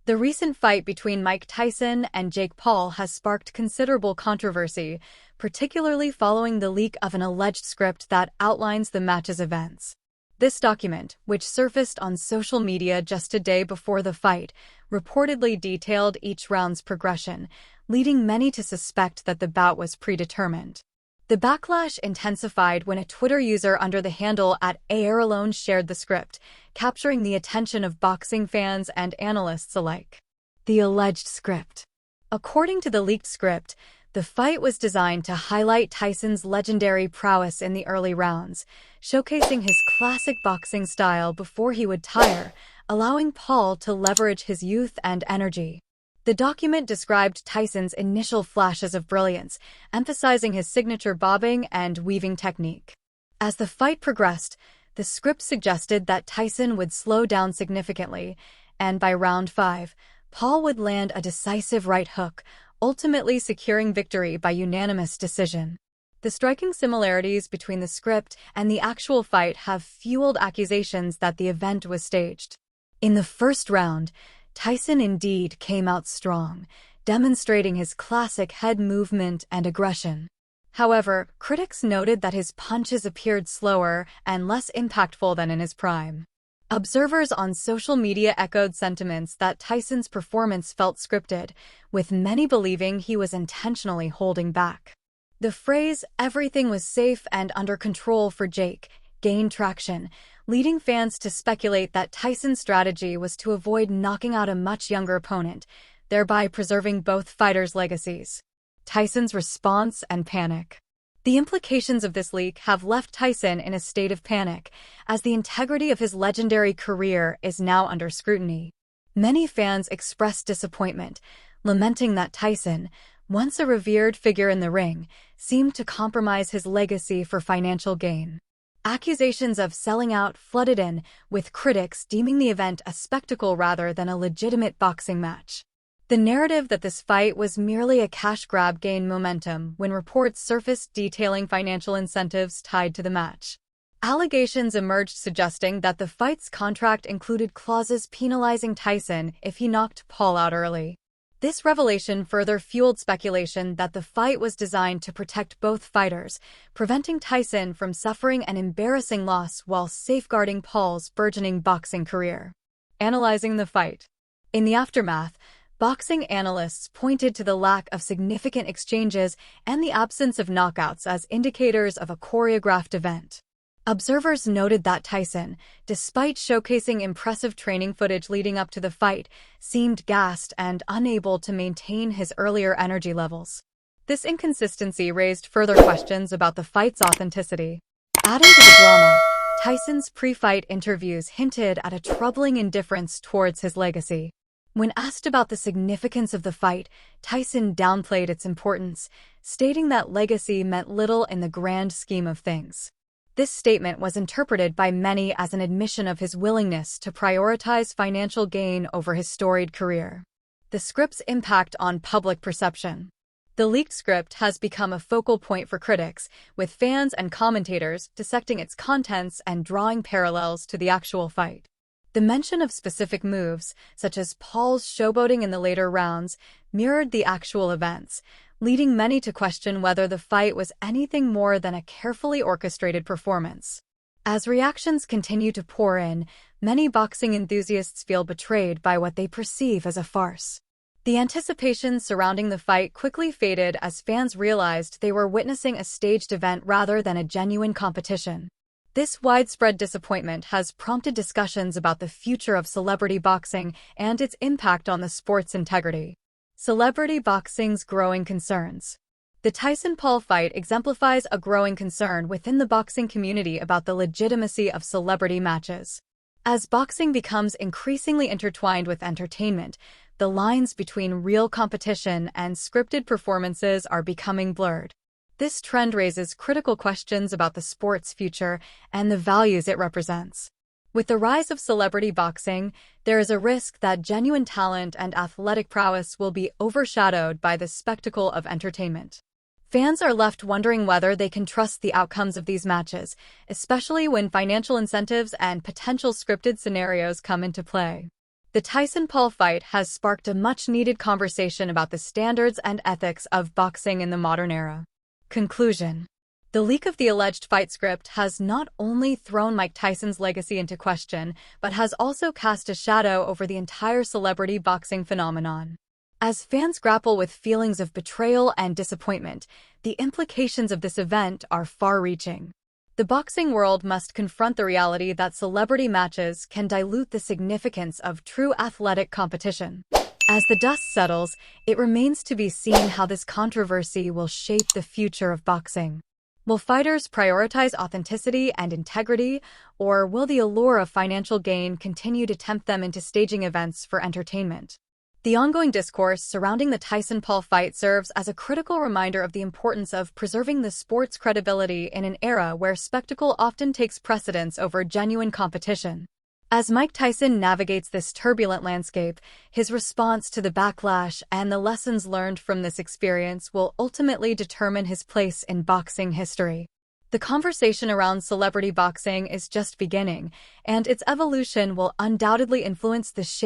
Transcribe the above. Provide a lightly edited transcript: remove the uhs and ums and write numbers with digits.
The recent fight between Mike Tyson and Jake Paul has sparked considerable controversy, particularly following the leak of an alleged script that outlines the match's events. This document, which surfaced on social media just a day before the fight, reportedly detailed each round's progression, leading many to suspect that the bout was predetermined. The backlash intensified when a Twitter user under the handle @AirAlone shared the script, capturing the attention of boxing fans and analysts alike. The alleged script. According to the leaked script, the fight was designed to highlight Tyson's legendary prowess in the early rounds, showcasing his classic boxing style before he would tire, allowing Paul to leverage his youth and energy. The document described Tyson's initial flashes of brilliance, emphasizing his signature bobbing and weaving technique. As the fight progressed, the script suggested that Tyson would slow down significantly, and by round 5, Paul would land a decisive right hook, ultimately securing victory by unanimous decision. The striking similarities between the script and the actual fight have fueled accusations that the event was staged. In the first round, Tyson indeed came out strong, demonstrating his classic head movement and aggression. However, critics noted that his punches appeared slower and less impactful than in his prime. Observers on social media echoed sentiments that Tyson's performance felt scripted, with many believing he was intentionally holding back. The phrase, "everything was safe and under control for Jake," gained traction, leading fans to speculate that Tyson's strategy was to avoid knocking out a much younger opponent, thereby preserving both fighters' legacies. Tyson's response and panic. The implications of this leak have left Tyson in a state of panic, as the integrity of his legendary career is now under scrutiny. Many fans expressed disappointment, lamenting that Tyson, once a revered figure in the ring, seemed to compromise his legacy for financial gain. Accusations of selling out flooded in, with critics deeming the event a spectacle rather than a legitimate boxing match. The narrative that this fight was merely a cash grab gained momentum when reports surfaced detailing financial incentives tied to the match. Allegations emerged suggesting that the fight's contract included clauses penalizing Tyson if he knocked Paul out early. This revelation further fueled speculation that the fight was designed to protect both fighters, preventing Tyson from suffering an embarrassing loss while safeguarding Paul's burgeoning boxing career. Analyzing the fight. In the aftermath, boxing analysts pointed to the lack of significant exchanges and the absence of knockouts as indicators of a choreographed event. Observers noted that Tyson, despite showcasing impressive training footage leading up to the fight, seemed gassed and unable to maintain his earlier energy levels. This inconsistency raised further questions about the fight's authenticity. Adding to the drama, Tyson's pre-fight interviews hinted at a troubling indifference towards his legacy. When asked about the significance of the fight, Tyson downplayed its importance, stating that legacy meant little in the grand scheme of things. This statement was interpreted by many as an admission of his willingness to prioritize financial gain over his storied career. The script's impact on public perception. The leaked script has become a focal point for critics, with fans and commentators dissecting its contents and drawing parallels to the actual fight. The mention of specific moves, such as Paul's showboating in the later rounds, mirrored the actual events, leading many to question whether the fight was anything more than a carefully orchestrated performance. As reactions continue to pour in, many boxing enthusiasts feel betrayed by what they perceive as a farce. The anticipation surrounding the fight quickly faded as fans realized they were witnessing a staged event rather than a genuine competition. This widespread disappointment has prompted discussions about the future of celebrity boxing and its impact on the sport's integrity. Celebrity boxing's growing concerns. The Tyson-Paul fight exemplifies a growing concern within the boxing community about the legitimacy of celebrity matches. As boxing becomes increasingly intertwined with entertainment, the lines between real competition and scripted performances are becoming blurred. This trend raises critical questions about the sport's future and the values it represents. With the rise of celebrity boxing, there is a risk that genuine talent and athletic prowess will be overshadowed by the spectacle of entertainment. Fans are left wondering whether they can trust the outcomes of these matches, especially when financial incentives and potential scripted scenarios come into play. The Tyson-Paul fight has sparked a much-needed conversation about the standards and ethics of boxing in the modern era. Conclusion. The leak of the alleged fight script has not only thrown Mike Tyson's legacy into question, but has also cast a shadow over the entire celebrity boxing phenomenon. As fans grapple with feelings of betrayal and disappointment, the implications of this event are far-reaching. The boxing world must confront the reality that celebrity matches can dilute the significance of true athletic competition. As the dust settles, it remains to be seen how this controversy will shape the future of boxing. Will fighters prioritize authenticity and integrity, or will the allure of financial gain continue to tempt them into staging events for entertainment? The ongoing discourse surrounding the Tyson-Paul fight serves as a critical reminder of the importance of preserving the sport's credibility in an era where spectacle often takes precedence over genuine competition. As Mike Tyson navigates this turbulent landscape, his response to the backlash and the lessons learned from this experience will ultimately determine his place in boxing history. The conversation around celebrity boxing is just beginning, and its evolution will undoubtedly influence the shape